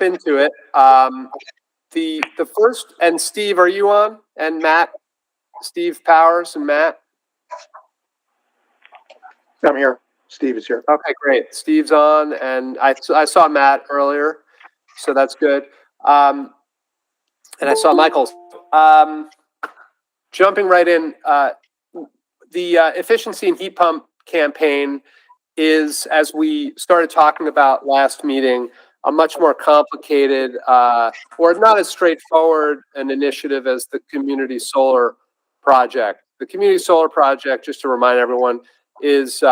into it. The first, and Steve, are you on? And Matt, Steve Powers and Matt? I'm here. Steve is here. Okay, great. Steve's on, and I saw Matt earlier, so that's good. And I saw Michael. Jumping right in, the efficiency and heat pump campaign is, as we started talking about last meeting, a much more complicated or not as straightforward an initiative as the community solar project. The community solar project, just to remind everyone, is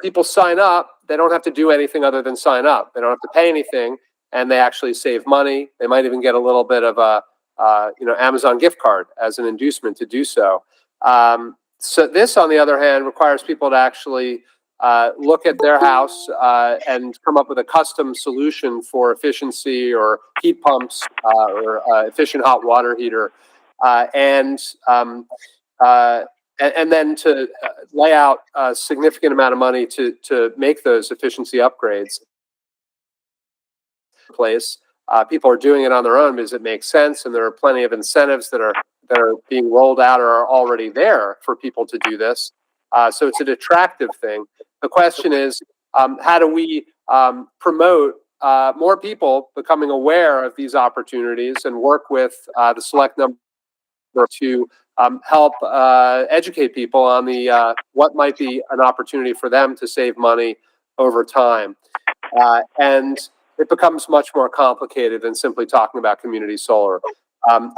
people sign up. They don't have to do anything other than sign up. They don't have to pay anything, and they actually save money. They might even get a little bit of a Amazon gift card as an inducement to do so. So this, on the other hand, requires people to actually look at their house and come up with a custom solution for efficiency or heat pumps or efficient hot water heater, and then to lay out a significant amount of money to make those efficiency upgrades in place. People are doing it on their own because it makes sense, and there are plenty of incentives that are being rolled out or are already there for people to do this. So it's an attractive thing. The question is, how do we promote more people becoming aware of these opportunities and work with the select number to help educate people on the what might be an opportunity for them to save money over time. And it becomes much more complicated than simply talking about community solar.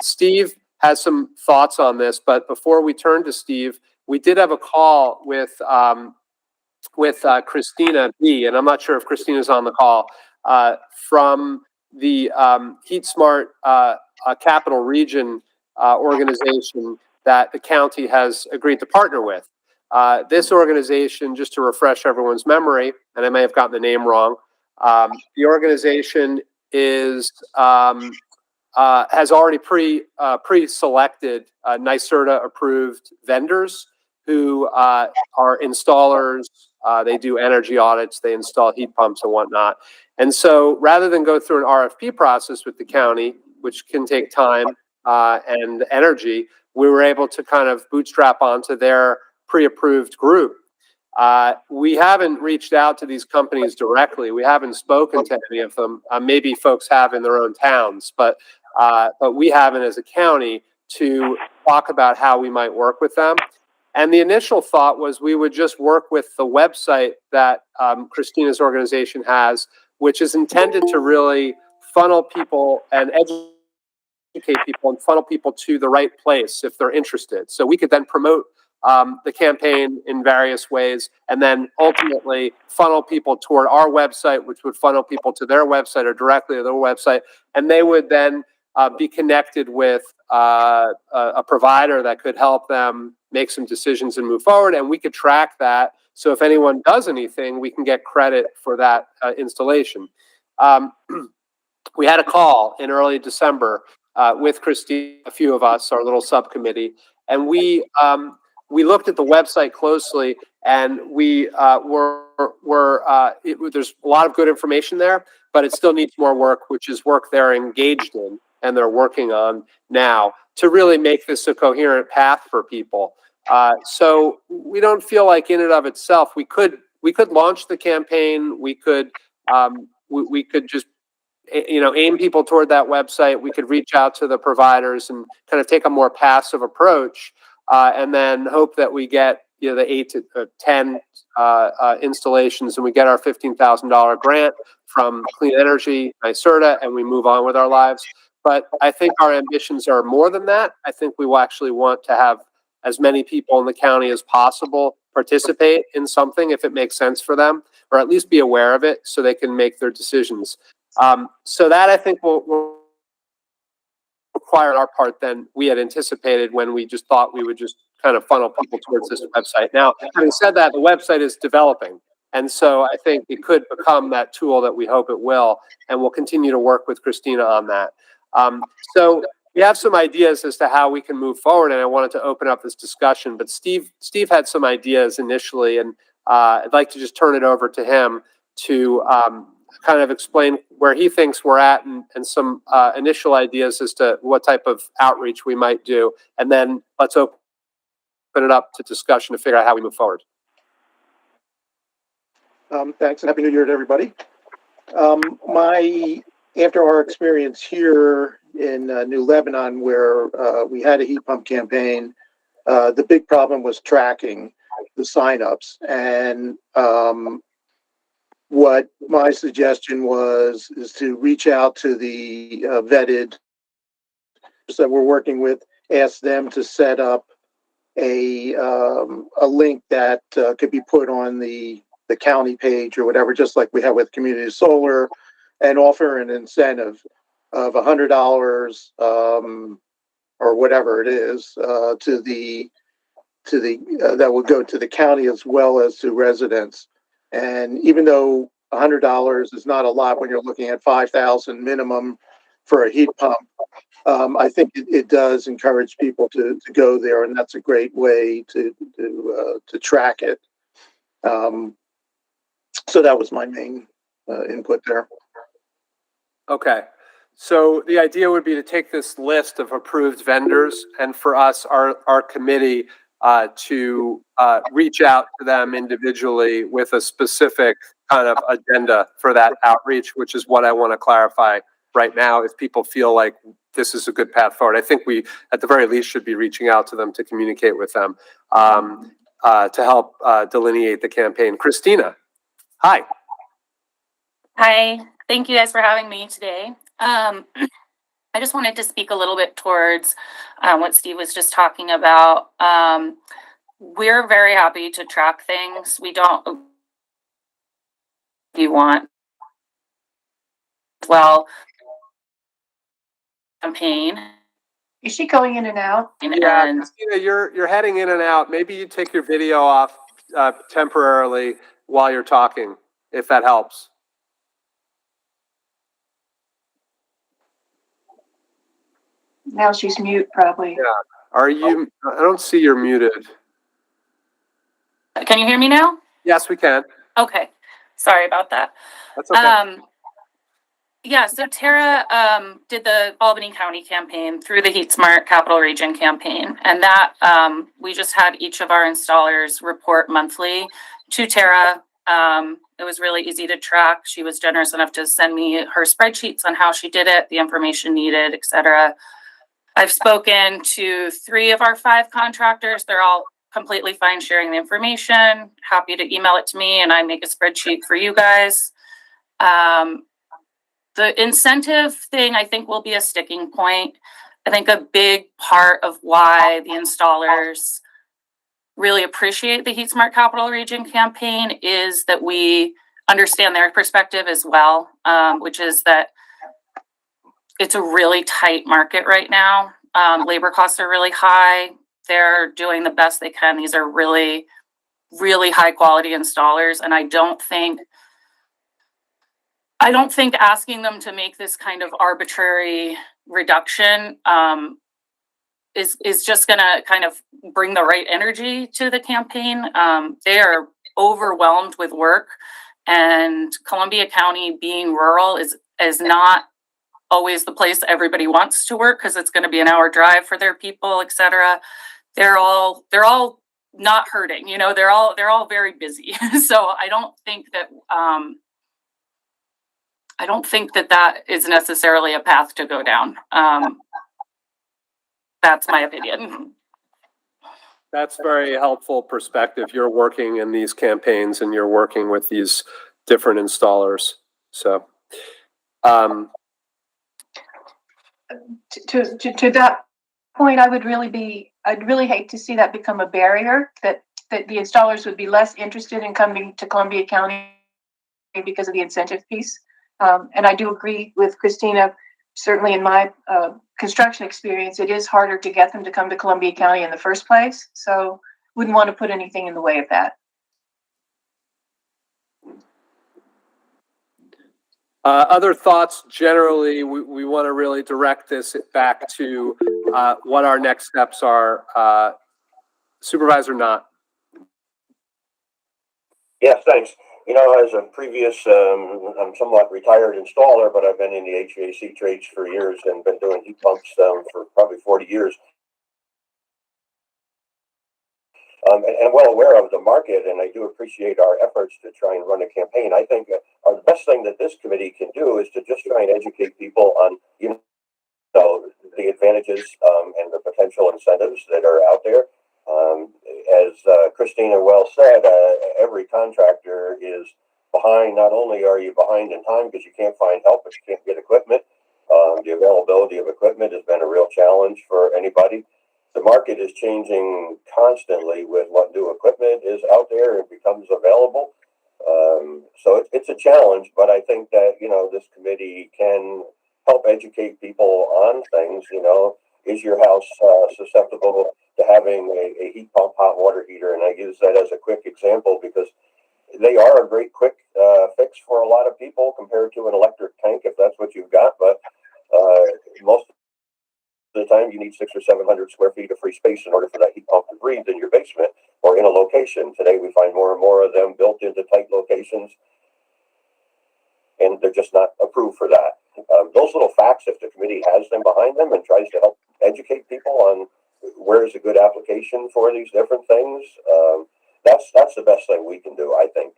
Steve has some thoughts on this, but before we turn to Steve, we did have a call with Christina B, and I'm not sure if Christina's on the call, from the Heat Smart Capital Region organization that the county has agreed to partner with. This organization, just to refresh everyone's memory, and I may have gotten the name wrong, the organization is has already pre-selected NYSERDA approved vendors who are installers. They do energy audits, they install heat pumps and whatnot. And so rather than go through an RFP process with the county, which can take time and energy, we were able to kind of bootstrap onto their pre-approved group. We haven't reached out to these companies directly. We haven't spoken to any of them. Maybe folks have in their own towns, but we haven't as a county to talk about how we might work with them. And the initial thought was we would just work with the website that Christina's organization has, which is intended to really funnel people and educate people and funnel people to the right place if they're interested. So we could then promote the campaign in various ways, and then ultimately funnel people toward our website, which would funnel people to their website or directly to their website, and they would then be connected with a provider that could help them make some decisions and move forward, and we could track that. So if anyone does anything, we can get credit for that installation. We had a call in early December with Christine, a few of us, our little subcommittee, and we looked at the website closely, and we there's a lot of good information there, but it still needs more work, which is work they're engaged in and they're working on now to really make this a coherent path for people. So we don't feel like in and of itself we could launch the campaign. We could just aim people toward that website. We could reach out to the providers and kind of take a more passive approach. And then hope that we get the 8 to 10 installations, and we get our $15,000 grant from Clean Energy, NYSERDA, and we move on with our lives. But I think our ambitions are more than that. I think we will actually want to have as many people in the county as possible participate in something if it makes sense for them, or at least be aware of it so they can make their decisions. So that I think will require our part than we had anticipated when we just thought we would just kind of funnel people towards this website. Now, having said that, the website is developing. And so I think it could become that tool that we hope it will, and we'll continue to work with Christina on that. So we have some ideas as to how we can move forward, and I wanted to open up this discussion, but Steve had some ideas initially, and I'd like to just turn it over to him to kind of explain where he thinks we're at and some initial ideas as to what type of outreach we might do. And then let's open it up to discussion to figure out how we move forward. Thanks, and Happy New Year to everybody. After our experience here in New Lebanon, where we had a heat pump campaign, the big problem was tracking the signups. And what my suggestion is to reach out to the vetted that we're working with, ask them to set up a link that could be put on the county page or whatever, just like we have with community solar, and offer an incentive of $100 or whatever it is that would go to the county as well as to residents. And even though $100 is not a lot when you're looking at 5,000 minimum for a heat pump, I think it does encourage people to go there, and that's a great way to track it. So that was my main input there. Okay. So the idea would be to take this list of approved vendors and for us, our committee, to reach out to them individually with a specific kind of agenda for that outreach, which is what I want to clarify right now. If people feel like this is a good path forward, I think we, at the very least, should be reaching out to them to communicate with them to help delineate the campaign. Christina, hi. Hi, thank you guys for having me today. I just wanted to speak a little bit towards what Steve was just talking about. We're very happy to track things. We don't, if you want, well, campaign. Is she going in and out? Yeah, Christina, you're heading in and out. Maybe you take your video off temporarily while you're talking, if that helps. Now she's mute, probably. Yeah. Are you? I don't see you're muted. Can you hear me now? Yes, we can. Okay, sorry about that. That's okay. Yeah, so Tara did the Albany County campaign through the Heat Smart Capital Region campaign, and that we just had each of our installers report monthly to Tara. It was really easy to track. She was generous enough to send me her spreadsheets on how she did it, the information needed, etc. I've spoken to 3 of our 5 contractors. They're all completely fine sharing the information, happy to email it to me, and I make a spreadsheet for you guys. The incentive thing, I think, will be a sticking point. I think a big part of why the installers really appreciate the Heat Smart Capital Region campaign is that we understand their perspective as well, which is that it's a really tight market right now. Labor costs are really high. They're doing the best they can. These are really, really high quality installers. And I don't think asking them to make this kind of arbitrary reduction is just gonna kind of bring the right energy to the campaign. They are overwhelmed with work, and Columbia County, being rural, is not always the place everybody wants to work, because it's going to be an hour drive for their people, etc. They're all not hurting, you know, they're all very busy. So I don't think that is necessarily a path to go down. That's my opinion. That's very helpful perspective. You're working in these campaigns and you're working with these different installers. So, To that point, I'd really hate to see that become a barrier, that the installers would be less interested in coming to Columbia County because of the incentive piece. And I do agree with Christina. Certainly in my construction experience, it is harder to get them to come to Columbia County in the first place. So wouldn't want to put anything in the way of that. Other thoughts generally, we want to really direct this back to what our next steps are. Supervisor Knott. Yeah, thanks. As a previous, I'm somewhat retired installer, but I've been in the HVAC trades for years and been doing heat pumps for probably 40 years. And well aware of the market, and I do appreciate our efforts to try and run a campaign. I think the best thing that this committee can do is to just try and educate people on, the advantages and the potential incentives that are out there. As Christina well said, every contractor is behind. Not only are you behind in time because you can't find help, but you can't get equipment. The availability of equipment has been a real challenge for anybody. The market is changing constantly with what new equipment is out there and becomes available. So it's a challenge, but I think that, this committee can help educate people on things. Is your house susceptible to having a heat pump, hot water heater? And I use that as a quick example because they are a great quick fix for a lot of people compared to an electric tank if that's what you've got. But most of the time you need 600 or 700 square feet of free space in order for that heat pump to breathe in your basement or in a location. Today we find more and more of them built into tight locations, and they're just not approved for that. Those little facts, if the committee has them behind them and tries to help educate people on where is a good application for these different things, that's the best thing we can do, I think.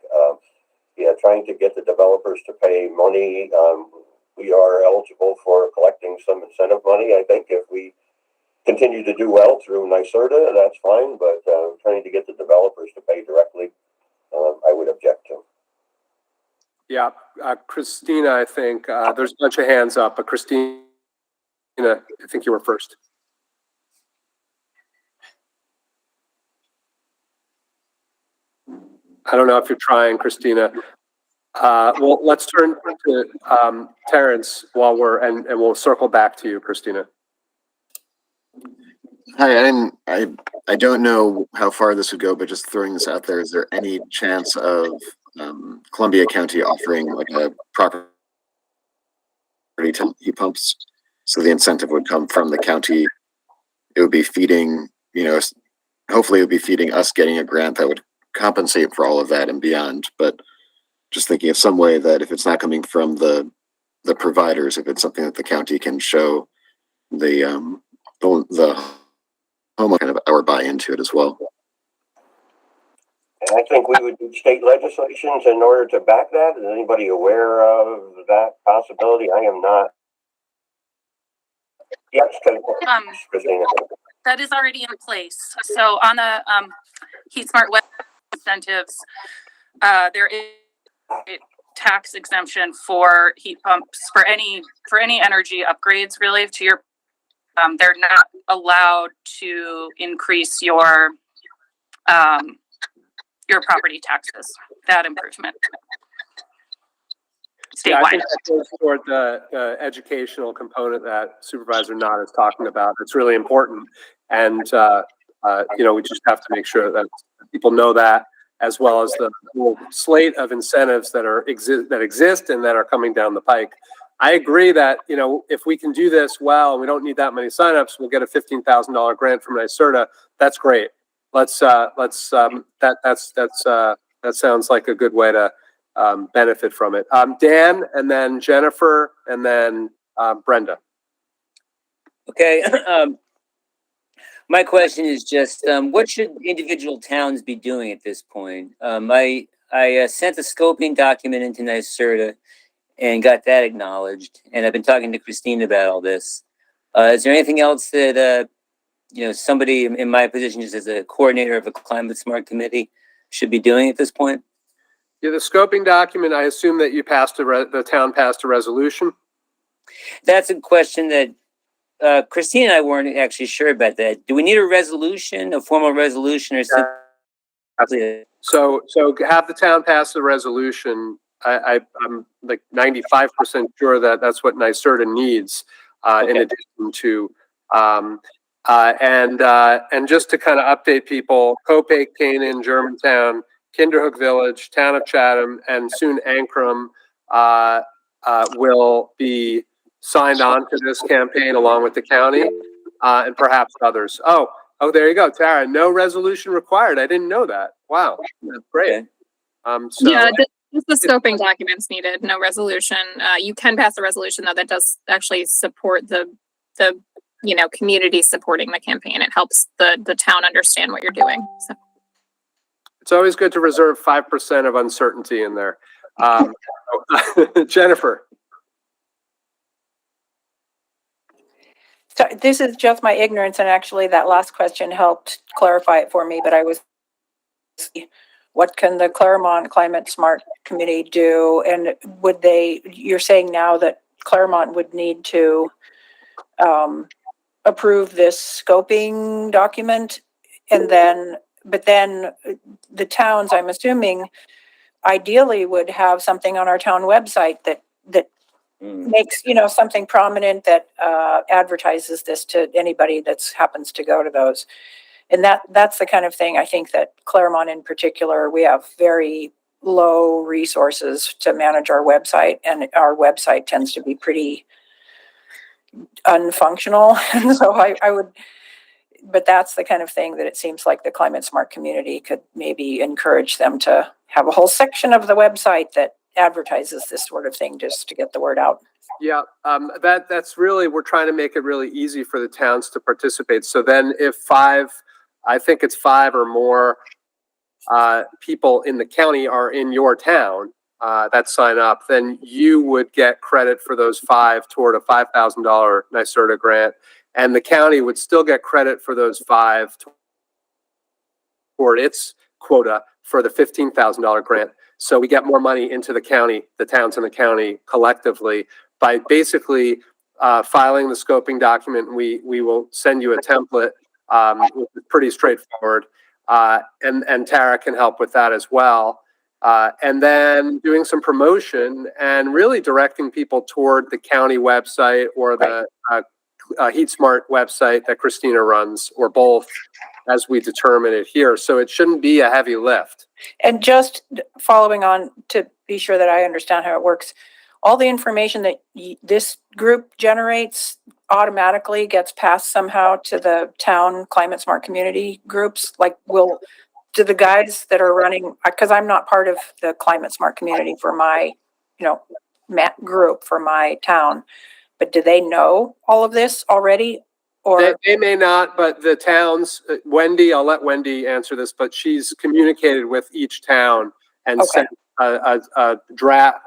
Trying to get the developers to pay money. We are eligible for collecting some incentive money. I think if we continue to do well through NYSERDA, that's fine. But trying to get the developers to pay directly, I would object to. Yeah, Christina, I think there's a bunch of hands up, but Christina, I think you were first. I don't know if you're trying, Christina. Well, let's turn to Terrence while and we'll circle back to you, Christina. Hi, I don't know how far this would go, but just throwing this out there, is there any chance of Columbia County offering like a property heat pumps? So the incentive would come from the county. It would be feeding, hopefully it would be feeding us getting a grant that would compensate for all of that and beyond. But just thinking of some way that if it's not coming from the providers, if it's something that the county can show the homeowner kind of our buy into it as well. And I think we would do state legislations in order to back that. Is anybody aware of that possibility? I am not. Yes, Christina. That is already in place. So on the Heat Smart Web incentives, there is a tax exemption for heat pumps for any energy upgrades. Really, to your, they're not allowed to increase your property taxes. That improvement. Statewide. Yeah, I think that goes toward the educational component that Supervisor Knott is talking about. It's really important, and we just have to make sure that people know that, as well as the whole slate of incentives that exist and that are coming down the pike. I agree that if we can do this well, and we don't need that many signups, we'll get a $15,000 grant from NYSERDA. That's great. That sounds like a good way to benefit from it. Dan, and then Jennifer, and then Brenda. Okay. My question is just, what should individual towns be doing at this point? I sent a scoping document into NYSERDA and got that acknowledged. And I've been talking to Christine about all this. Is there anything else that, somebody in my position, just as a coordinator of a climate smart committee, should be doing at this point? Yeah, the scoping document, I assume that you the town passed a resolution? That's a question that Christine and I weren't actually sure about that. Do we need a resolution, a formal resolution, or something? So have the town pass the resolution. I'm like 95% sure that that's what NYSERDA needs, okay. In addition to, and just to kind of update people, Copac, Canaan, Germantown, Kinderhook Village, Town of Chatham, and soon Ancrum will be signed on to this campaign along with the county, and perhaps others. Oh, there you go, Tara. No resolution required. I didn't know that. Wow, that's great. Okay. Yeah, Just the scoping documents needed, no resolution. You can pass a resolution though that does actually support the community supporting the campaign. It helps the town understand what you're doing. So. It's always good to reserve 5% of uncertainty in there. Jennifer. So this is just my ignorance, and actually that last question helped clarify it for me, but what can the Claremont Climate Smart Committee do? And you're saying now that Claremont would need to approve this scoping document, and but then the towns, I'm assuming, ideally would have something on our town website that makes, something prominent that advertises this to anybody that happens to go to those. And that's the kind of thing I think that Claremont in particular, we have very low resources to manage our website, and our website tends to be pretty unfunctional. And so I would, but that's the kind of thing that it seems like the Climate Smart community could maybe encourage them to have a whole section of the website that advertises this sort of thing, just to get the word out. Yeah, that's really, we're trying to make it really easy for the towns to participate. So then if I think it's 5 or more people in the county are in your town that sign up, then you would get credit for those 5 toward a $5,000 NYSERDA grant. And the county would still get credit for those 5 toward its quota for the $15,000 grant. So we get more money into the county, the towns in the county collectively, by basically filing the scoping document. We will send you a template, which is pretty straightforward. And Tara can help with that as well. And then doing some promotion and really directing people toward the county website or the Heat Smart website that Christina runs, or both, as we determine it here. So it shouldn't be a heavy lift. And just following on to be sure that I understand how it works, all the information that this group generates automatically gets passed somehow to the town Climate Smart community groups. Like, do the guys that are running, because I'm not part of the Climate Smart community for my, group for my town, but do they know all of this already? Or they may not, but the towns, Wendy, I'll let Wendy answer this, but she's communicated with each town and sent a draft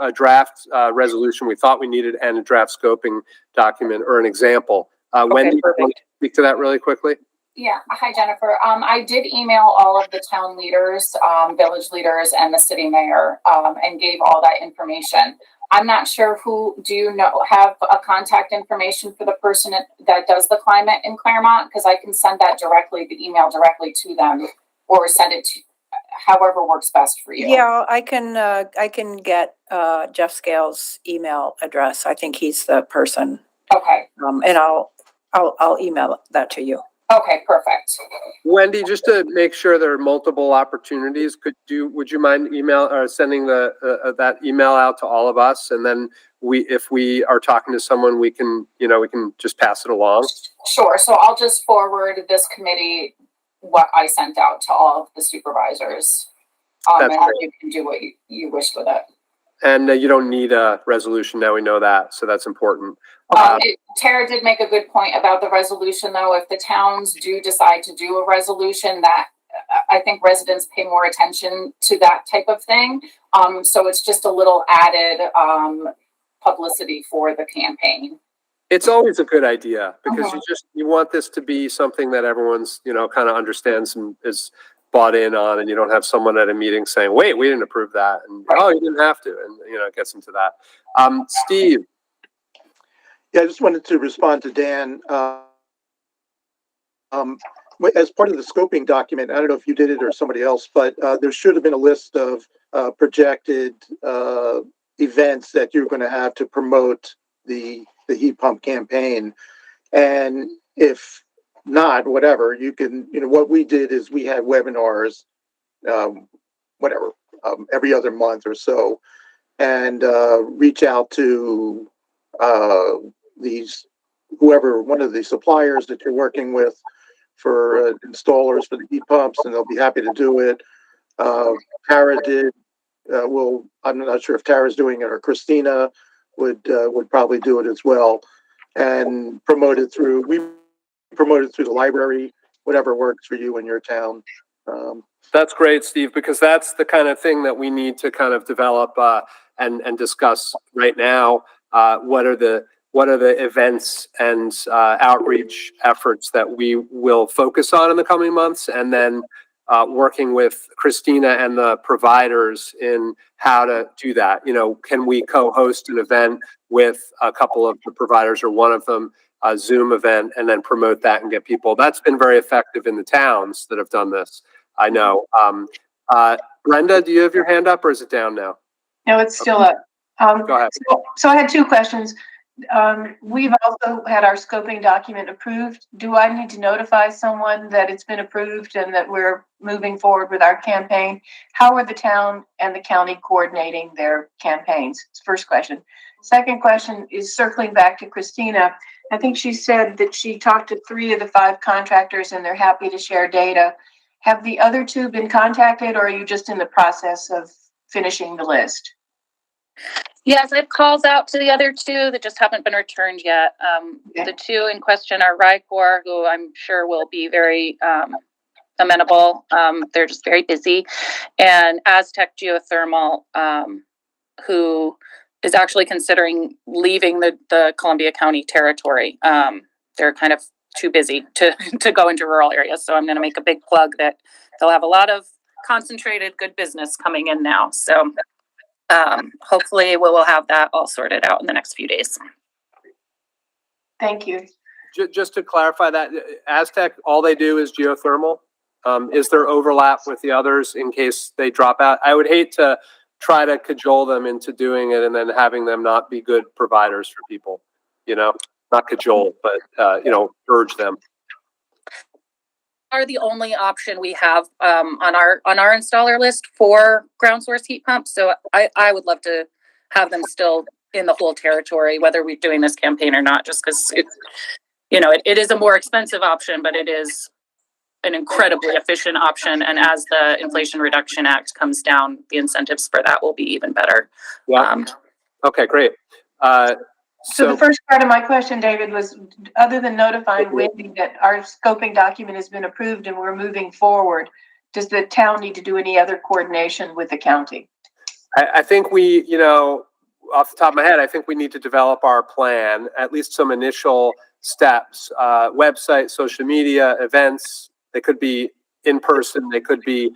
resolution we thought we needed, and a draft scoping document or an example. Wendy, can you speak to that really quickly? Yeah. Hi, Jennifer. I did email all of the town leaders, village leaders, and the city mayor, and gave all that information. I'm not sure do you have a contact information for the person that does the climate in Claremont? Because I can send that the email directly to them, or send it to however works best for you. Yeah, I can get Jeff Scales' email address. I think he's the person. Okay. And I'll email that to you. Okay, perfect. Wendy, just to make sure there are multiple opportunities, would you mind sending that email out to all of us, and then if we are talking to someone, we can just pass it along. Sure. So I'll just forward this committee what I sent out to all of the supervisors, and you can do what you wish with it. And you don't need a resolution now. We know that, so that's important. Tara did make a good point about the resolution, though. If the towns do decide to do a resolution, that I think residents pay more attention to that type of thing. So it's just a little added publicity for the campaign. It's always a good idea, because you want this to be something that everyone's kind of understands and is bought in on, and you don't have someone at a meeting saying, "Wait, we didn't approve that," and "Oh, you didn't have to," and it gets into that. Steve. Yeah, I just wanted to respond to Dan. As part of the scoping document, I don't know if you did it or somebody else, but there should have been a list of projected events that you're going to have to promote the heat pump campaign. And if not, whatever, you can, what we did is we had webinars, every other month or so, and reach out to one of the suppliers that you're working with for installers for the heat pumps, and they'll be happy to do it. Tara did I'm not sure if Tara's doing it or Christina would probably do it as well, and we promote it through the library, whatever works for you in your town. That's great, Steve, because that's the kind of thing that we need to kind of develop and discuss right now. What are the events and outreach efforts that we will focus on in the coming months, and then working with Christina and the providers in how to do that. You know, can we co-host an event with a couple of the providers or one of them, a Zoom event, and then promote that and get people? That's been very effective in the towns that have done this. I know. Brenda, do you have your hand up or is it down now? No, it's still up. Go ahead. So I had two questions. We've also had our scoping document approved. Do I need to notify someone that it's been approved and that we're moving forward with our campaign? How are the town and the county coordinating their campaigns? First question. Second question is circling back to Christina. I think she said that she talked to 3 of the 5 contractors and they're happy to share data. Have the other 2 been contacted, or are you just in the process of finishing the list? Yes, I've called out to the other 2 that just haven't been returned yet. The 2 in question are Rycor, who I'm sure will be very amenable. They're just very busy. And Aztec Geothermal, who is actually considering leaving the Columbia County territory. They're kind of too busy to go into rural areas. So I'm going to make a big plug that they'll have a lot of concentrated good business coming in now. So hopefully we will have that all sorted out in the next few days. Thank you. Just to clarify that, Aztec, all they do is geothermal. Is there overlap with the others in case they drop out? I would hate to try to cajole them into doing it and then having them not be good providers for people, you know, not cajole, but, you know, urge them. Are the only option we have on our installer list for ground source heat pumps. So I would love to have them still in the whole territory, whether we're doing this campaign or not, just because it is a more expensive option, but it is an incredibly efficient option. And as the Inflation Reduction Act comes down, the incentives for that will be even better. Yeah. Okay, great. So the first part of my question, David, was other than notifying Wendy that our scoping document has been approved and we're moving forward, does the town need to do any other coordination with the county? I think we, you know, off the top of my head, I think we need to develop our plan, at least some initial steps, website, social media, events. They could be in person, they could be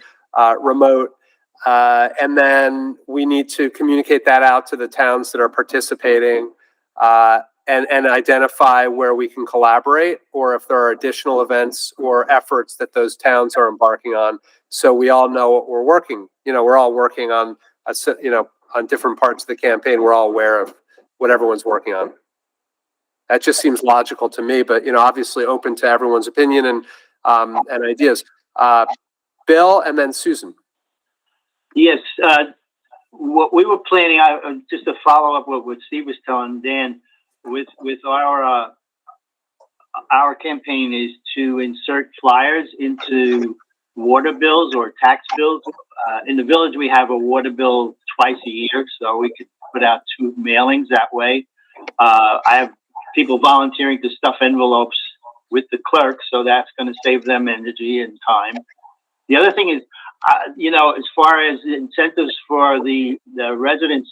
remote. And then we need to communicate that out to the towns that are participating and identify where we can collaborate, or if there are additional events or efforts that those towns are embarking on. So we all know what we're working. You know, we're all working on, on different parts of the campaign. We're all aware of what everyone's working on. That just seems logical to me, but, you know, obviously open to everyone's opinion and ideas. Bill and then Susan. Yes. What we were planning, just to follow up what Steve was telling Dan, with our campaign is to insert flyers into water bills or tax bills. In the village, we have a water bill twice a year, so we could put out 2 mailings that way. I have people volunteering to stuff envelopes with the clerk, so that's going to save them energy and time. The other thing is, as far as incentives for the residents,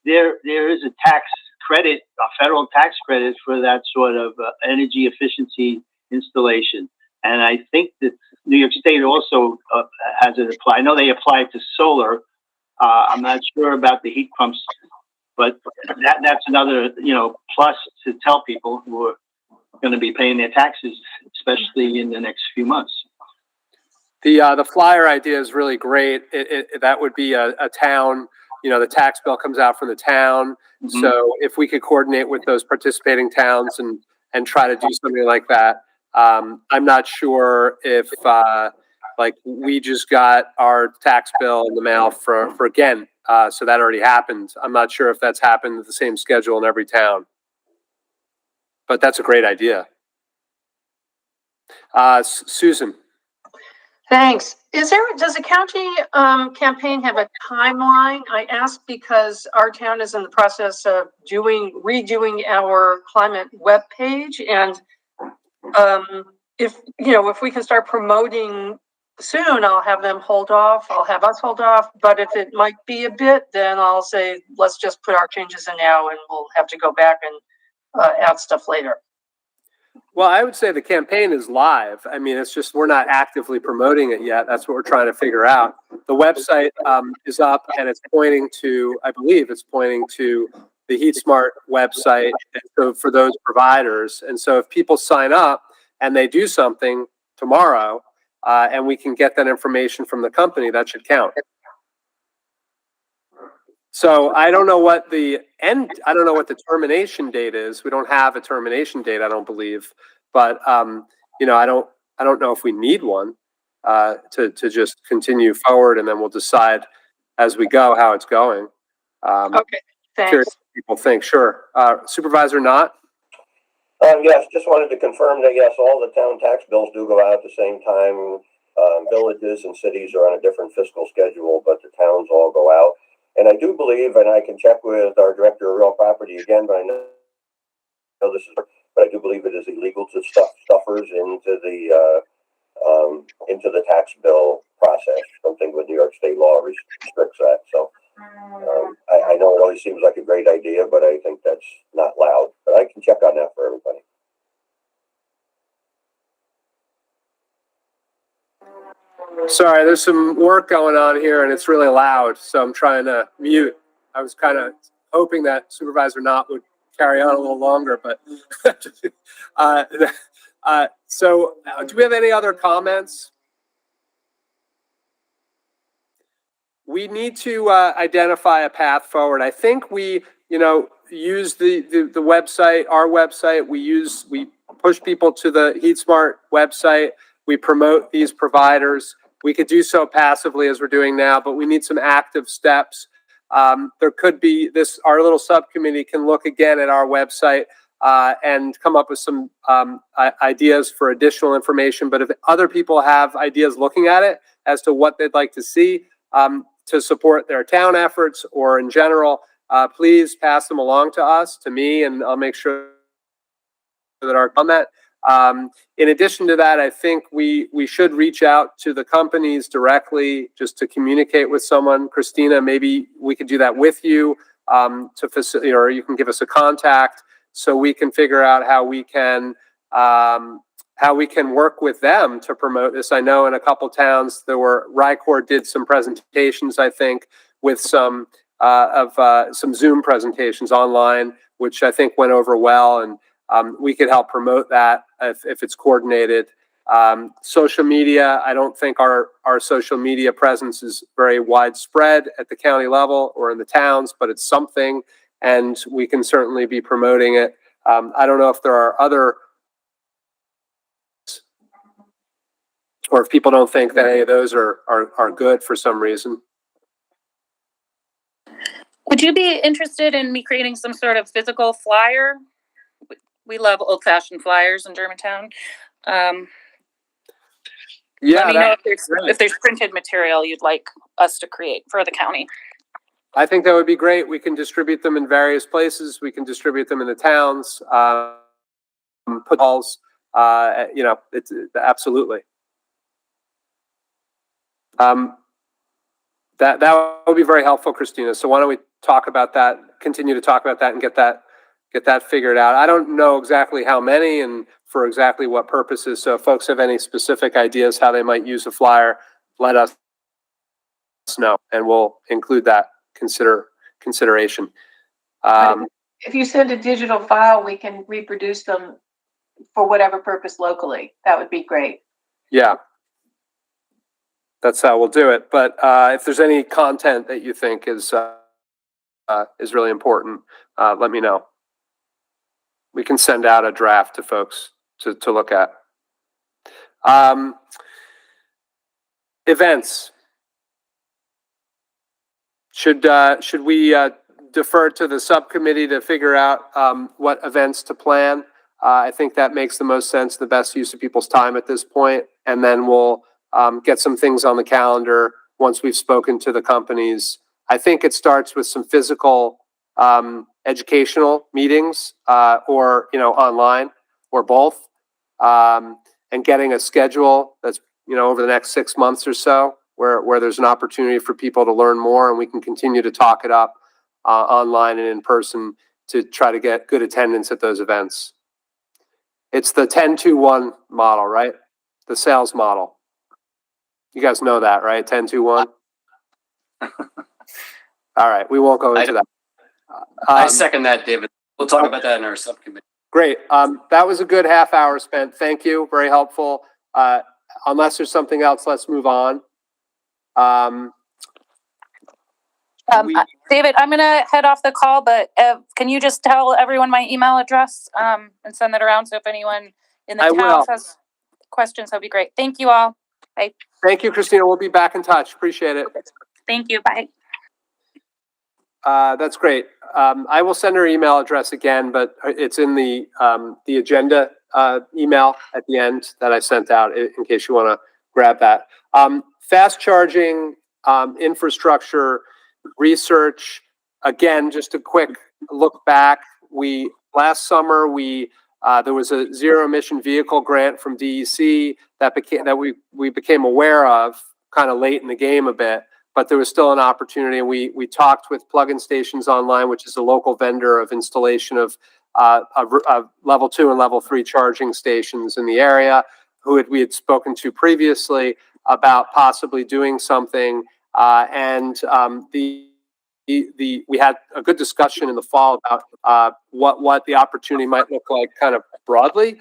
there is a tax credit, a federal tax credit for that sort of energy efficiency installation. And I think that New York State also has it applied. I know they apply to solar. I'm not sure about the heat pumps, but that's another, plus to tell people who are going to be paying their taxes, especially in the next few months. The flyer idea is really great. That would be a town, the tax bill comes out from the town. Mm-hmm. So if we could coordinate with those participating towns and try to do something like that. I'm not sure if we just got our tax bill in the mail for again. So that already happened. I'm not sure if that's happened with the same schedule in every town. But that's a great idea. Susan. Thanks. Does the county campaign have a timeline? I ask because our town is in the process of redoing our climate webpage, and if we can start promoting soon, I'll have them hold off. I'll have us hold off. But if it might be a bit, then I'll say let's just put our changes in now, and we'll have to go back and add stuff later. Well, I would say the campaign is live. I mean, it's just we're not actively promoting it yet. That's what we're trying to figure out. The website is up, and it's pointing to, I believe it's pointing to the HeatSmart website, and so for those providers. And so if people sign up and they do something tomorrow, and we can get that information from the company, that should count. So I don't know what the termination date is. We don't have a termination date, I don't believe. But I don't know if we need one to just continue forward, and then we'll decide as we go how it's going. Okay, thanks. Curious what people think. Sure. Supervisor Knott? Yes, just wanted to confirm that yes, all the town tax bills do go out at the same time. Villages and cities are on a different fiscal schedule, but the towns all go out. And I do believe, and I can check with our director of real property again, but I know this is, but I do believe it is illegal to stuff stuffers into the tax bill process. Something with New York state law restricts that. So I know it always seems like a great idea, but I think that's not allowed. But I can check on that for everybody. Sorry, there's some work going on here and it's really loud, so I'm trying to mute. I was kind of hoping that Supervisor Knott would carry on a little longer, but so do we have any other comments? We need to identify a path forward. I think we, use the website, our website. We push people to the HeatSmart website. We promote these providers. We could do so passively as we're doing now, but we need some active steps. There could be our little subcommittee can look again at our website and come up with some ideas for additional information. But if other people have ideas looking at it as to what they'd like to see to support their town efforts or in general, please pass them along to us, to me, and I'll make sure that our comment. In addition to that, I think we should reach out to the companies directly just to communicate with someone. Christina, maybe we could do that with you to facilitate, or you can give us a contact so we can figure out how we can work with them to promote this. I know in a couple towns RICOR did some presentations, I think, with some Zoom presentations online, which I think went over well, and we could help promote that if it's coordinated. Social media, I don't think our social media presence is very widespread at the county level or in the towns, but it's something, and we can certainly be promoting it. I don't know if there are other, or if people don't think that any of those are good for some reason. Would you be interested in me creating some sort of physical flyer? We love old-fashioned flyers in Germantown. Let me know if there's printed material you'd like us to create for the county. I think that would be great. We can distribute them in various places. We can distribute them in the towns. Put halls. It's absolutely. That would be very helpful, Christina. So why don't we talk about that? Continue to talk about that and get that figured out. I don't know exactly how many and for exactly what purposes. So if folks have any specific ideas how they might use a flyer, let us know, and we'll include that consideration. If you send a digital file, we can reproduce them for whatever purpose locally. That would be great. Yeah, that's how we'll do it. But if there's any content that you think is really important, let me know. We can send out a draft to folks to look at. Events. Should we defer to the subcommittee to figure out what events to plan? I think that makes the most sense, the best use of people's time at this point, and then we'll get some things on the calendar once we've spoken to the companies. I think it starts with some physical educational meetings or, online or both, and getting a schedule that's, over the next 6 months or so where there's an opportunity for people to learn more, and we can continue to talk it up online and in person to try to get good attendance at those events. It's the 10-2-1 model, right? The sales model. You guys know that, right? 10-2-1. All right, we won't go into that. I second that, David. We'll talk about that in our subcommittee. Great. That was a good half hour spent. Thank you. Very helpful. Unless there's something else, let's move on. David, I'm gonna head off the call, but can you just tell everyone my email address and send that around? So if anyone in the town has questions, that'd be great. Thank you all. Bye. Thank you, Christina. We'll be back in touch. Appreciate it. Thank you. Bye. That's great. I will send her email address again, but it's in the agenda email at the end that I sent out in case you want to grab that. Fast charging infrastructure research. Again, just a quick look back. Last summer there was a zero emission vehicle grant from DEC that we became aware of kind of late in the game a bit. But there was still an opportunity, and we talked with Plug-in Stations Online, which is a local vendor of installation of level 2 and level 3 charging stations in the area, we had spoken to previously about possibly doing something. We had a good discussion in the fall about what the opportunity might look like, kind of broadly.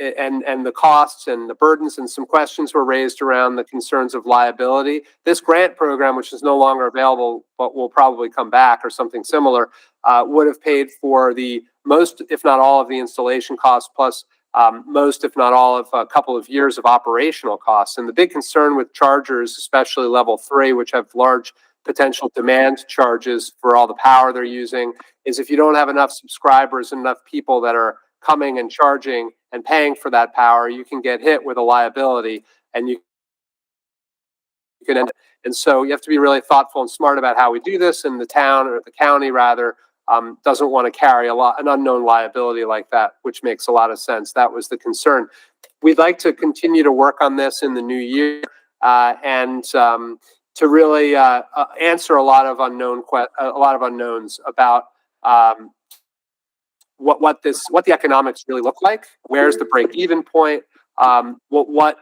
And the costs and the burdens, and some questions were raised around the concerns of liability. This grant program, which is no longer available, but will probably come back or something similar, would have paid for the most, if not all, of the installation costs, plus most, if not all, of a couple of years of operational costs. And the big concern with chargers, especially level 3, which have large potential demand charges for all the power they're using, is if you don't have enough subscribers and enough people that are coming and charging and paying for that power, you can get hit with a liability, and you can end. And so you have to be really thoughtful and smart about how we do this. And the town, or the county rather, doesn't want to carry an unknown liability like that, which makes a lot of sense. That was the concern. We'd like to continue to work on this in the new year and to really answer a lot of unknowns about what the economics really look like. Where's the break-even point? What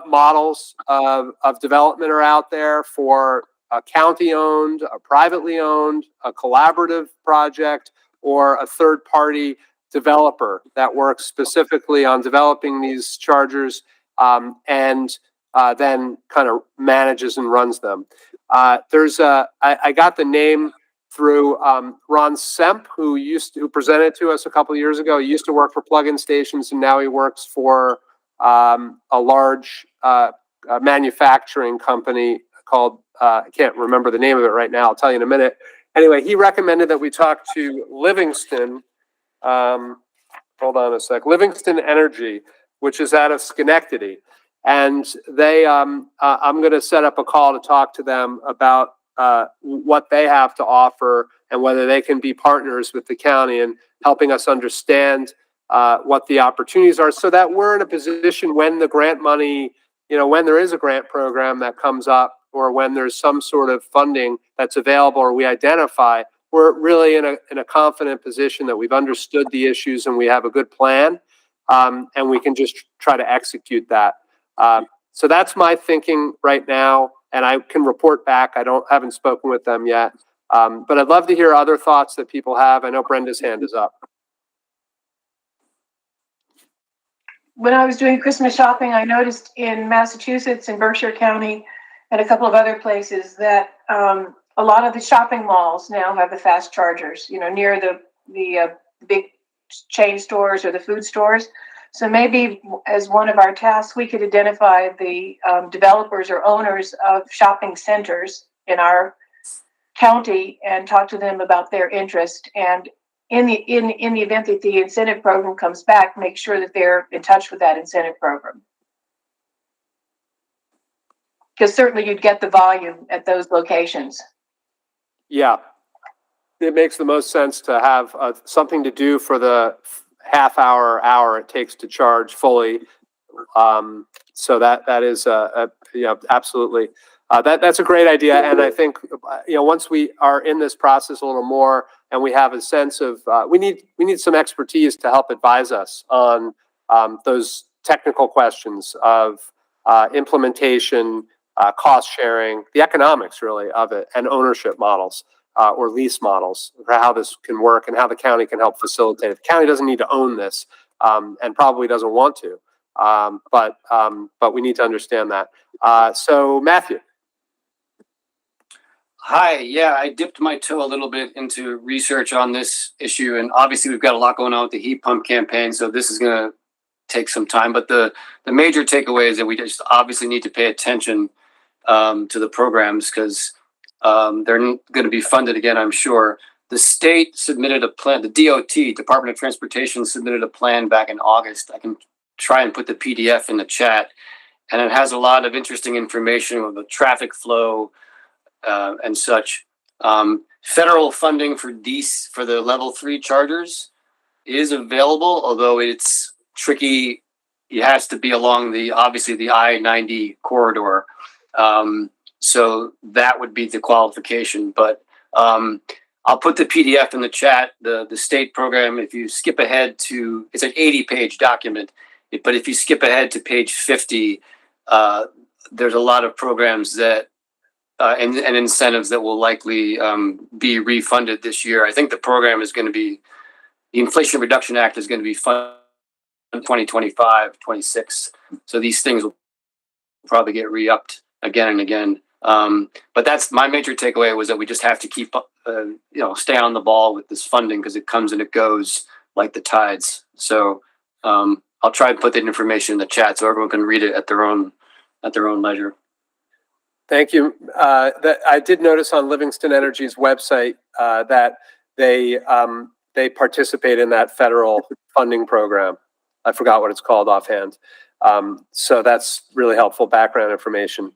models of development are out there for a county-owned, a privately owned, a collaborative project, or a third-party developer that works specifically on developing these chargers and then kind of manages and runs them. I got the name through Ron Semp, who presented to us a couple of years ago. He used to work for Plug-in Stations, and now he works for a large manufacturing company called, I can't remember the name of it right now. I'll tell you in a minute. Anyway, he recommended that we talk to Livingston. Hold on a sec. Livingston Energy, which is out of Schenectady. And I'm going to set up a call to talk to them about what they have to offer and whether they can be partners with the county in helping us understand what the opportunities are, so that we're in a position when the grant money, when there is a grant program that comes up, or when there's some sort of funding that's available or we identify, we're really in a confident position that we've understood the issues and we have a good plan, and we can just try to execute that. So that's my thinking right now, and I can report back. Haven't spoken with them yet, but I'd love to hear other thoughts that people have. I know Brenda's hand is up. When I was doing Christmas shopping, I noticed in Massachusetts, in Berkshire County, and a couple of other places that a lot of the shopping malls now have the fast chargers, near the big chain stores or the food stores. So maybe as one of our tasks, we could identify the developers or owners of shopping centers in our county and talk to them about their interest. And in the event that the incentive program comes back, make sure that they're in touch with that incentive program. Because certainly you'd get the volume at those locations. Yeah, it makes the most sense to have something to do for the half hour it takes to charge fully. So that is absolutely that's a great idea, and I think once we are in this process a little more and we have a sense of we need some expertise to help advise us on those technical questions of implementation, cost sharing, the economics really of it, and ownership models. Or lease models for how this can work and how the county can help facilitate it. The county doesn't need to own this and probably doesn't want to, but we need to understand that. So Matthew. Hi, yeah, I dipped my toe a little bit into research on this issue, and obviously we've got a lot going on with the heat pump campaign, so this is going to take some time. But the major takeaway is that we just obviously need to pay attention to the programs because they're going to be funded again, I'm sure. The state submitted a plan, the DOT, Department of Transportation, submitted a plan back in August. I can try and put the PDF in the chat, and it has a lot of interesting information with the traffic flow and such. Federal funding for the level 3 chargers is available, although it's tricky. It has to be along obviously the I-90 corridor. So that would be the qualification, but I'll put the PDF in the chat. The state program, if you skip ahead to, it's an 80-page document, but if you skip ahead to page 50, there's a lot of programs that and incentives that will likely be refunded this year. I think the program is going to be, the Inflation Reduction Act is going to be funded in 2025, 26. So these things will probably get re-upped again and again. But that's my major takeaway, was that we just have to keep, stay on the ball with this funding because it comes and it goes like the tides. So I'll try and put that information in the chat so everyone can read it at their own leisure. Thank you. That I did notice on Livingston Energy's website that they participate in that federal funding program. I forgot what it's called offhand. So that's really helpful background information.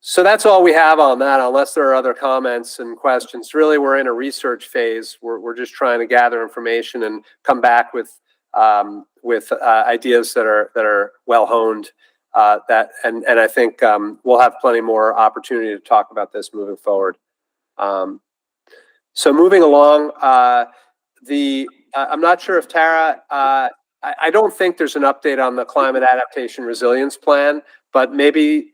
So that's all we have on that, unless there are other comments and questions. Really, we're in a research phase. We're just trying to gather information and come back with ideas that are well honed. And I think we'll have plenty more opportunity to talk about this moving forward. So moving along, I'm not sure if Tara, I don't think there's an update on the climate adaptation resilience plan, but maybe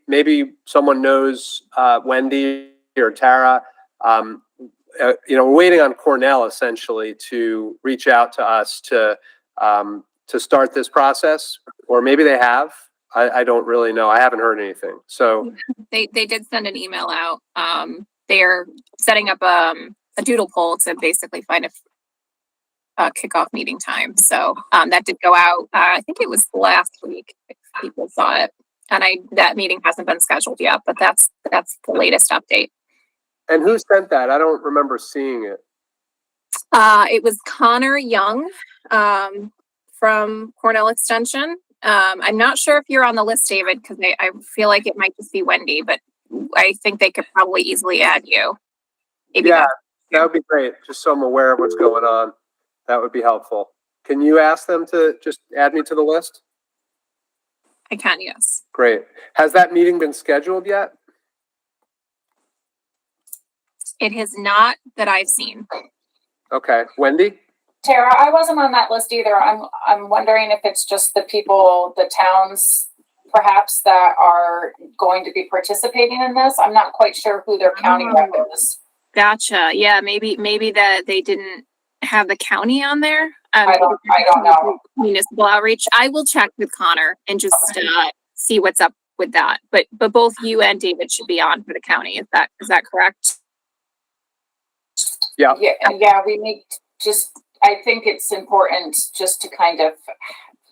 someone knows, Wendy or Tara. We're waiting on Cornell essentially to reach out to us to start this process, or maybe they have. I don't really know. I haven't heard anything. So they did send an email out. They're setting up a doodle poll to basically find a kickoff meeting time. So that did go out. I think it was last week if people saw it, and that meeting hasn't been scheduled yet. But that's the latest update. And who sent that? I don't remember seeing it. It was Connor Young from Cornell Extension. I'm not sure if you're on the list, David, because I feel like it might just be Wendy, but I think they could probably easily add you. Maybe yeah, that would be great. Just so I'm aware of what's going on. That would be helpful. Can you ask them to just add me to the list? I can, yes. Great. Has that meeting been scheduled yet? It has not, that I've seen. Okay. Wendy? Tara, I wasn't on that list either. I'm wondering if it's just the people, the towns perhaps that are going to be participating in this. I'm not quite sure who their county rep is. Gotcha. Yeah, maybe that they didn't have the county on there. I don't know. Municipal outreach. I will check with Connor and just see what's up with that. But both you and David should be on for the county. Is that correct? Yeah. Yeah. We need I think it's important just to kind of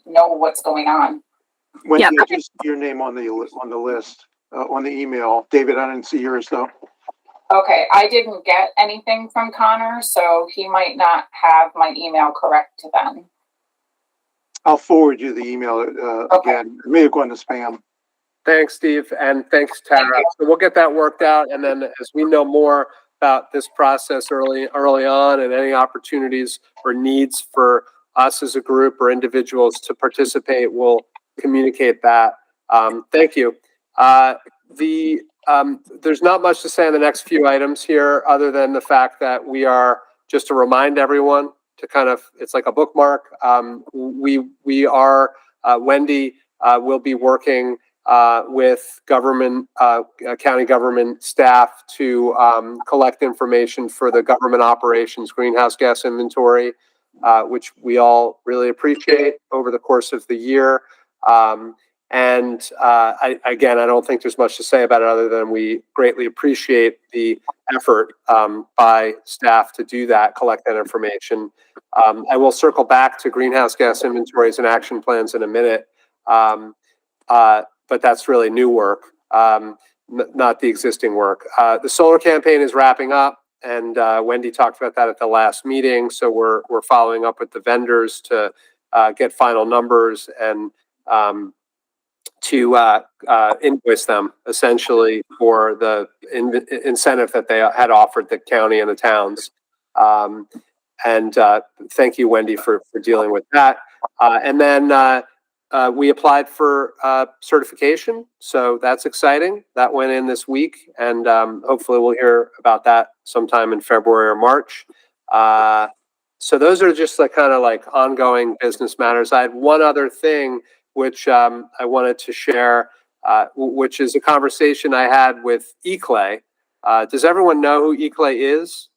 know what's going on. Wendy, Yeah. I just see your name on the list, on the email. David, I didn't see yours though. Okay, I didn't get anything from Connor, so he might not have my email correct then. I'll forward you the email Okay. again. It may have gone to spam. Thanks, Steve, and thanks, Tara. So we'll get that worked out, and then as we know more about this process early on, and any opportunities or needs for us as a group or individuals to participate, we'll communicate that. Thank you. There's not much to say on the next few items here, other than the fact that we are, just to remind everyone to kind of, it's like a bookmark. We are, Wendy will be working with government, county government staff to collect information for the government operations greenhouse gas inventory, which we all really appreciate over the course of the year. Again, I don't think there's much to say about it other than we greatly appreciate the effort by staff to do that, collect that information. I will circle back to greenhouse gas inventories and action plans in a minute, but that's really new work, not the existing work. The solar campaign is wrapping up, and Wendy talked about that at the last meeting. So we're following up with the vendors to get final numbers and to invoice them essentially for the incentive that they had offered the county and the towns. Thank you, Wendy, for dealing with that. And then we applied for certification, so that's exciting. That went in this week, and hopefully we'll hear about that sometime in February or March. So those are just the kind of like ongoing business matters. I had one other thing which I wanted to share, which is a conversation I had with eClay. Does everyone know who eClay is?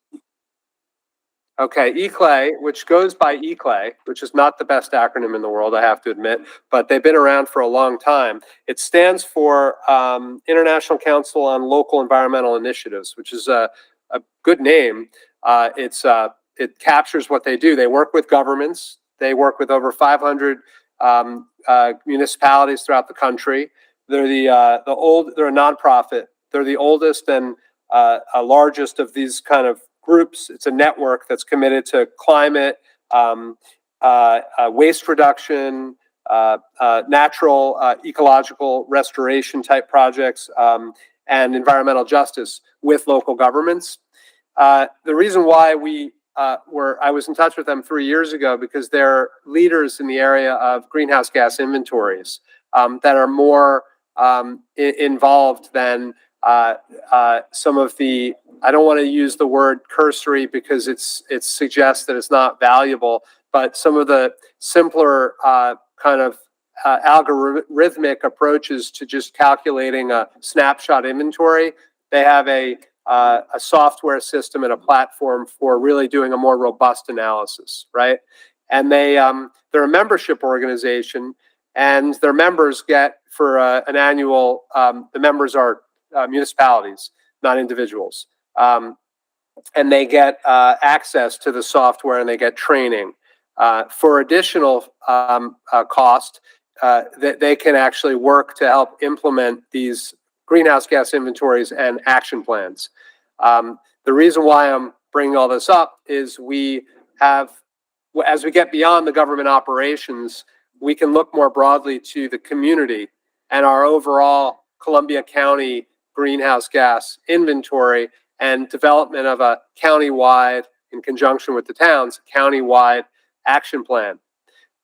Okay, eClay, which goes by eClay, which is not the best acronym in the world, I have to admit, but they've been around for a long time. It stands for International Council on Local Environmental Initiatives, which is a good name. It captures what they do. They work with governments. They work with over 500 municipalities throughout the country. They're they're a nonprofit. They're the oldest and largest of these kind of groups. It's a network that's committed to climate, waste reduction, natural ecological restoration type projects, and environmental justice with local governments. The reason why I was in touch with them 3 years ago because they're leaders in the area of greenhouse gas inventories that are more involved than some of the, I don't want to use the word cursory because it suggests that it's not valuable, but some of the simpler kind of algorithmic approaches to just calculating a snapshot inventory. They have a software system and a platform for really doing a more robust analysis, right? And they're a membership organization, and their members get for an annual. The members are municipalities, not individuals, and they get access to the software and they get training. For additional cost, they can actually work to help implement these greenhouse gas inventories and action plans. The reason why I'm bringing all this up is we have, as we get beyond the government operations, we can look more broadly to the community and our overall Columbia County greenhouse gas inventory and development of a countywide, in conjunction with the towns, countywide action plan.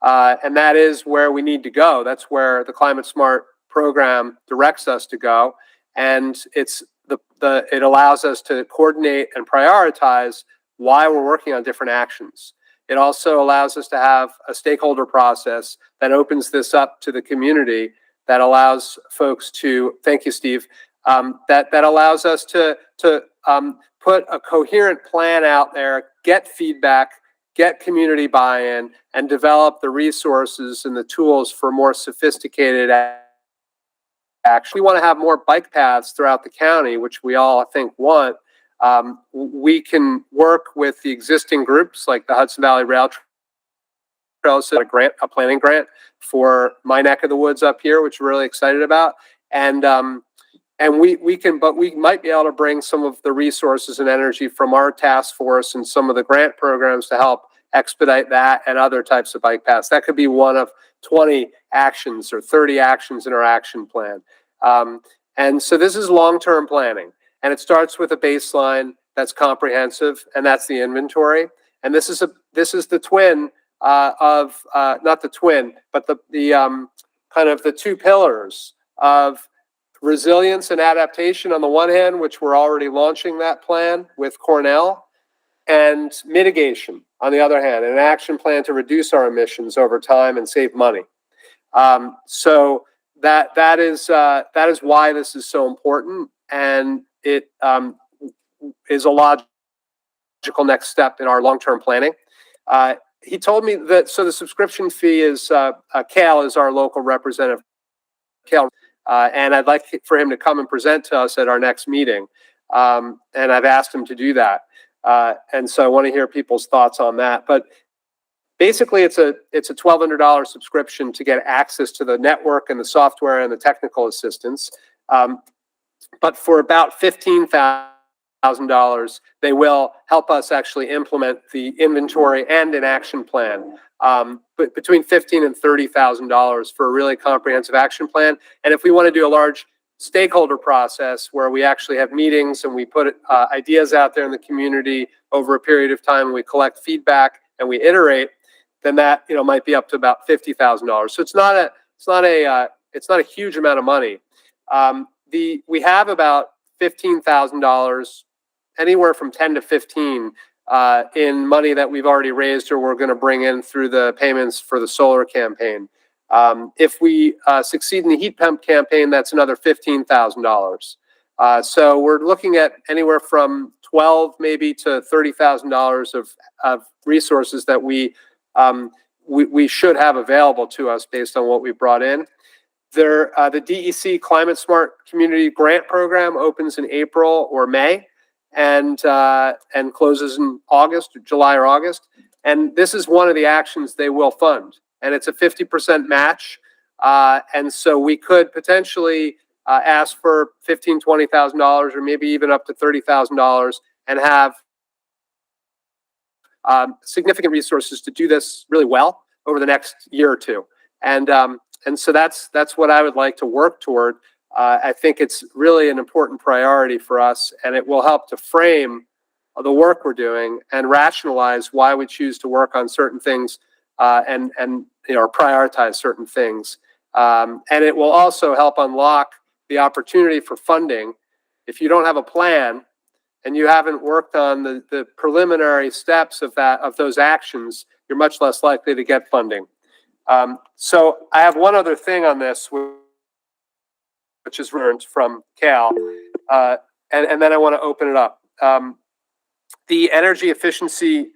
And that is where we need to go. That's where the Climate Smart program directs us to go. And it allows us to coordinate and prioritize why we're working on different actions. It also allows us to have a stakeholder process that opens this up to the community, that allows folks to, thank you, Steve, that allows us to put a coherent plan out there, get feedback, get community buy-in, and develop the resources and the tools for more sophisticated action. We want to have more bike paths throughout the county, which we all, I think, want. We can work with the existing groups like the Hudson Valley Rail Trails, a planning grant for my neck of the woods up here, which we're really excited about. And we can, but we might be able to bring some of the resources and energy from our task force and some of the grant programs to help expedite that and other types of bike paths. That could be one of 20 actions or 30 actions in our action plan. And so this is long-term planning, and it starts with a baseline that's comprehensive, and that's the inventory. And this is the twin of not the twin, but the kind of the two pillars of resilience and adaptation on the one hand, which we're already launching that plan with Cornell, and mitigation on the other hand, an action plan to reduce our emissions over time and save money. So that is why this is so important, and it is a logical next step in our long-term planning. He told me that, so the subscription fee is, Cal is our local representative, Cal, and I'd like for him to come and present to us at our next meeting. And I've asked him to do that. And so I want to hear people's thoughts on that. But basically, it's a $1,200 subscription to get access to the network and the software and the technical assistance. But for about $15,000, they will help us actually implement the inventory and an action plan. But between $15,000 and $30,000 for a really comprehensive action plan. And if we want to do a large stakeholder process where we actually have meetings and we put ideas out there in the community over a period of time, and we collect feedback and we iterate, then that might be up to about $50,000. So it's not a huge amount of money. We have about $15,000, anywhere from 10 to 15 in money that we've already raised or we're going to bring in through the payments for the solar campaign. If we succeed in the heat pump campaign, that's another $15,000. So we're looking at anywhere from $12,000 maybe to $30,000 of resources that we should have available to us based on what we brought in. The DEC Climate Smart Community Grant Program opens in April or May, and closes in July or August. And this is one of the actions they will fund, and it's a 50% match. And so we could potentially ask for $15,000, $20,000, or maybe even up to $30,000, and have significant resources to do this really well over the next year or two. And so that's what I would like to work toward. I think it's really an important priority for us, and it will help to frame the work we're doing and rationalize why we choose to work on certain things and prioritize certain things. And it will also help unlock the opportunity for funding. If you don't have a plan and you haven't worked on the preliminary steps of those actions, you're much less likely to get funding. So I have one other thing on this, which is learned from Cal, and then I want to open it up. The Energy Efficiency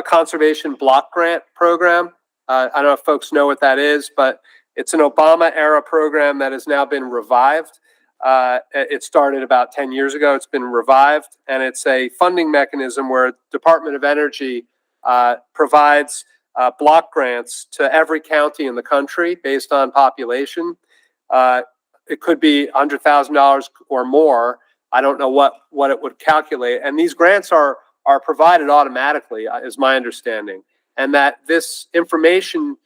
Conservation Block Grant Program, I don't know if folks know what that is, but it's an Obama-era program that has now been revived. It started about 10 years ago. It's been revived, and it's a funding mechanism where Department of Energy provides block grants to every county in the country based on population. It could be $100,000 or more. I don't know what it would calculate. And these grants are provided automatically, is my understanding. And that this information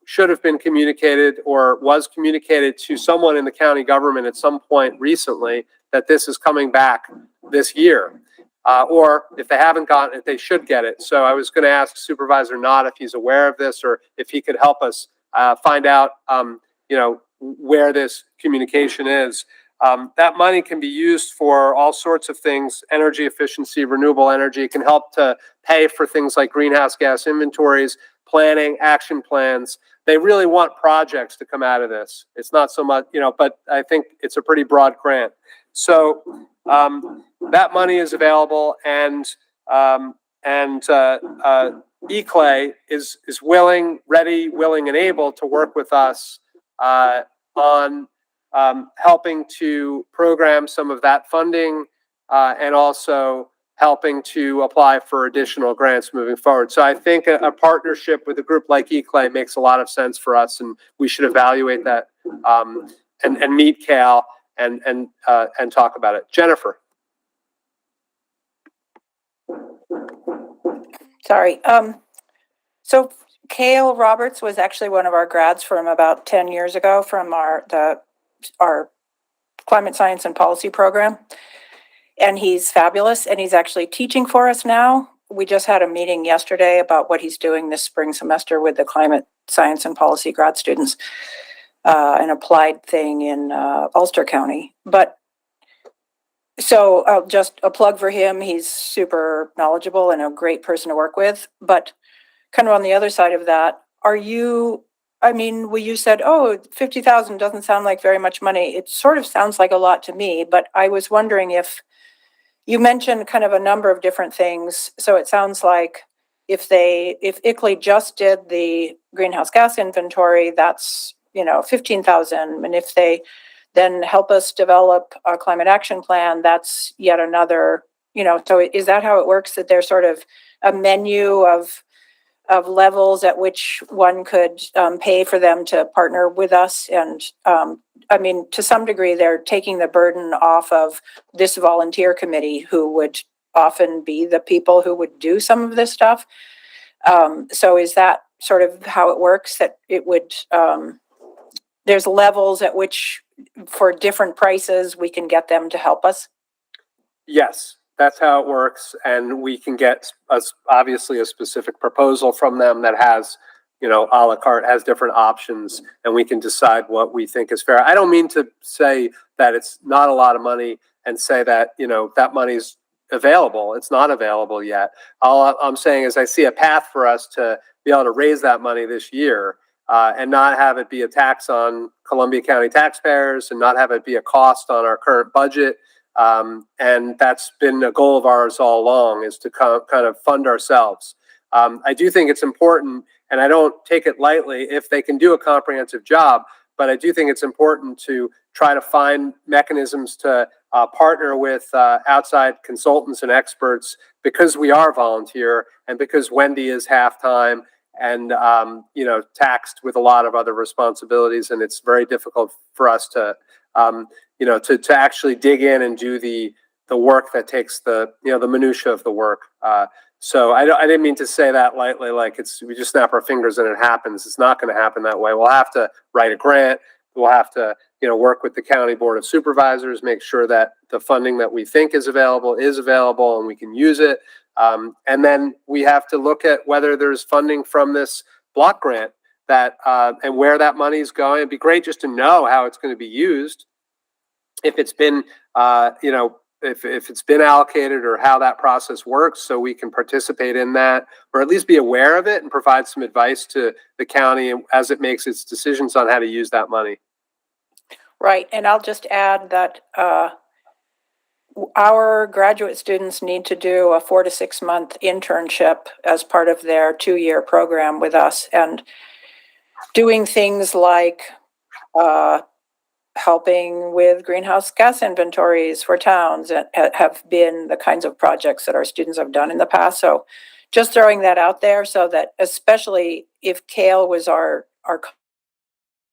should have been communicated or was communicated to someone in the county government at some point recently that this is coming back this year. Or if they haven't gotten it, they should get it. So I was going to ask Supervisor Knott if he's aware of this, or if he could help us find out, where this communication is. That money can be used for all sorts of things: energy efficiency, renewable energy. It can help to pay for things like greenhouse gas inventories, planning, action plans. They really want projects to come out of this. It's not so much, but I think it's a pretty broad grant. So that money is available, and eClay is ready, willing, and able to work with us on helping to program some of that funding and also helping to apply for additional grants moving forward. So I think a partnership with a group like eClay makes a lot of sense for us, and we should evaluate that and meet Cal and talk about it. Jennifer. Sorry. So Cale Roberts was actually one of our grads from about 10 years ago from the our climate science and policy program. And he's fabulous, and he's actually teaching for us now. We just had a meeting yesterday about what he's doing this spring semester with the climate science and policy grad students, an applied thing in Ulster County. But so just a plug for him. He's super knowledgeable and a great person to work with. But kind of on the other side of that, you said, oh, 50,000 doesn't sound like very much money. It sort of sounds like a lot to me, but I was wondering if you mentioned kind of a number of different things. So it sounds like if ICLEI just did the greenhouse gas inventory, that's, 15,000. And if they then help us develop a climate action plan, that's yet another, so is that how it works, that there's sort of a menu of levels at which one could pay for them to partner with us? And to some degree, they're taking the burden off of this volunteer committee, who would often be the people who would do some of this stuff. So is that sort of how it works, that it would, there's levels at which for different prices we can get them to help us? Yes, that's how it works. And we can get obviously a specific proposal from them that has, a la carte, has different options, and we can decide what we think is fair. I don't mean to say that it's not a lot of money and say that, that money's available. It's not available yet. All I'm saying is I see a path for us to be able to raise that money this year, and not have it be a tax on Columbia County taxpayers, and not have it be a cost on our current budget. And that's been a goal of ours all along, is to kind of fund ourselves. I do think it's important, and I don't take it lightly if they can do a comprehensive job, but I do think it's important to try to find mechanisms to partner with outside consultants and experts, because we are volunteer, and because Wendy is half-time and taxed with a lot of other responsibilities, and it's very difficult for us to to actually dig in and do the work that takes the minutia of the work. So I didn't mean to say that lightly, like we just snap our fingers and it happens. It's not going to happen that way. We'll have to write a grant. We'll have to work with the county board of supervisors, make sure that the funding that we think is available and we can use it. And then we have to look at whether there's funding from this block grant that and where that money is going. It'd be great just to know how it's going to be used, if it's been if it's been allocated, or how that process works, so we can participate in that, or at least be aware of it and provide some advice to the county as it makes its decisions on how to use that money. Right. And I'll just add that our graduate students need to do a 4 to 6 month internship as part of their 2-year program with us, and doing things like helping with greenhouse gas inventories for towns have been the kinds of projects that our students have done in the past. So just throwing that out there, so that especially if Kale was our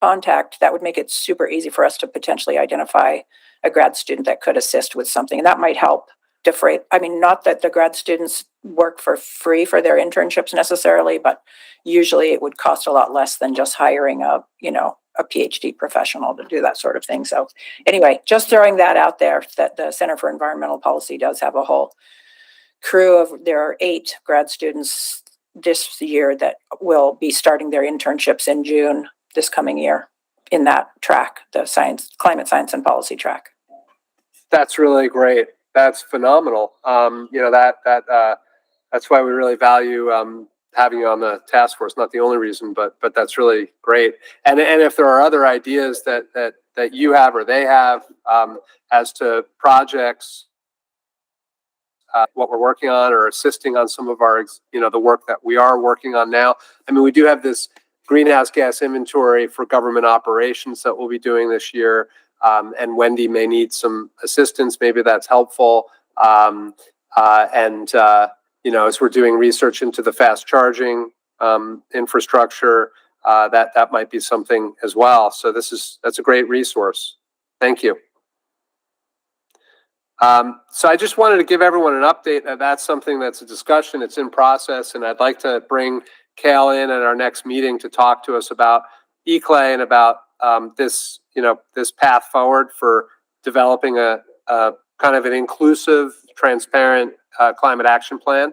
contact, that would make it super easy for us to potentially identify a grad student that could assist with something. And that might help defray. I mean, not that the grad students work for free for their internships necessarily, but usually it would cost a lot less than just hiring a PhD professional to do that sort of thing. So anyway, just throwing that out there, that the Center for Environmental Policy does have a whole crew of, there are 8 grad students this year that will be starting their internships in June this coming year in that track, the climate science and policy track. That's really great. That's phenomenal. That's why we really value having you on the task force. Not the only reason, but that's really great. And if there are other ideas that you have or they have as to projects, what we're working on, or assisting on some of our the work that we are working on now. I mean, we do have this greenhouse gas inventory for government operations that we'll be doing this year. And Wendy may need some assistance. Maybe that's helpful. As we're doing research into the fast charging infrastructure, that might be something as well. So that's a great resource. Thank you. So I just wanted to give everyone an update that that's something that's a discussion. It's in process, and I'd like to bring Kale in at our next meeting to talk to us about ICLEI and about this, this path forward for developing a kind of an inclusive, transparent climate action plan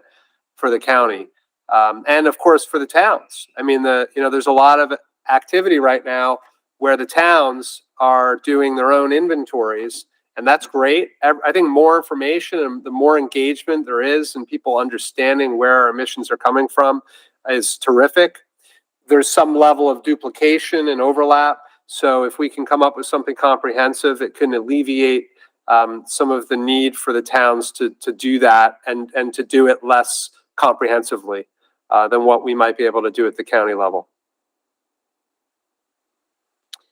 for the county, and of course for the towns. I mean, there's a lot of activity right now where the towns are doing their own inventories, and that's great. I think more information and the more engagement there is and people understanding where our emissions are coming from is terrific. There's some level of duplication and overlap. So if we can come up with something comprehensive, it can alleviate some of the need for the towns to do that and to do it less comprehensively than what we might be able to do at the county level.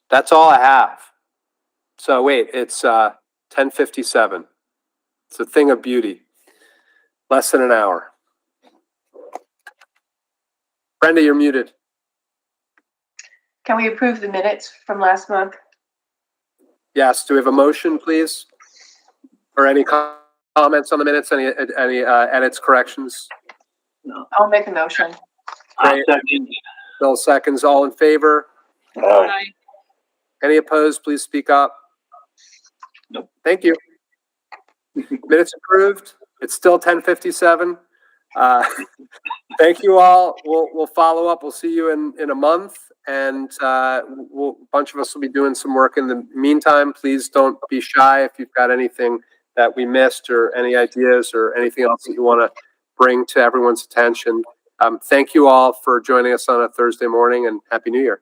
That's all I have. So wait, it's 10:57. It's a thing of beauty. Less than an hour. Brenda, you're muted. Can we approve the minutes from last month? Yes. Do we have a motion, please? Or any comments on the minutes? Any edits, corrections? I'll make a motion. I'll second. Bill seconds. All in favor? Any opposed? Please speak up. Nope. Thank you. Minutes approved. It's still 10:57. Thank you all. We'll follow up. We'll see you in a month, and a bunch of us will be doing some work in the meantime. Please don't be shy if you've got anything that we missed or any ideas or anything else that you want to bring to everyone's attention. Thank you all for joining us on a Thursday morning, and Happy New Year.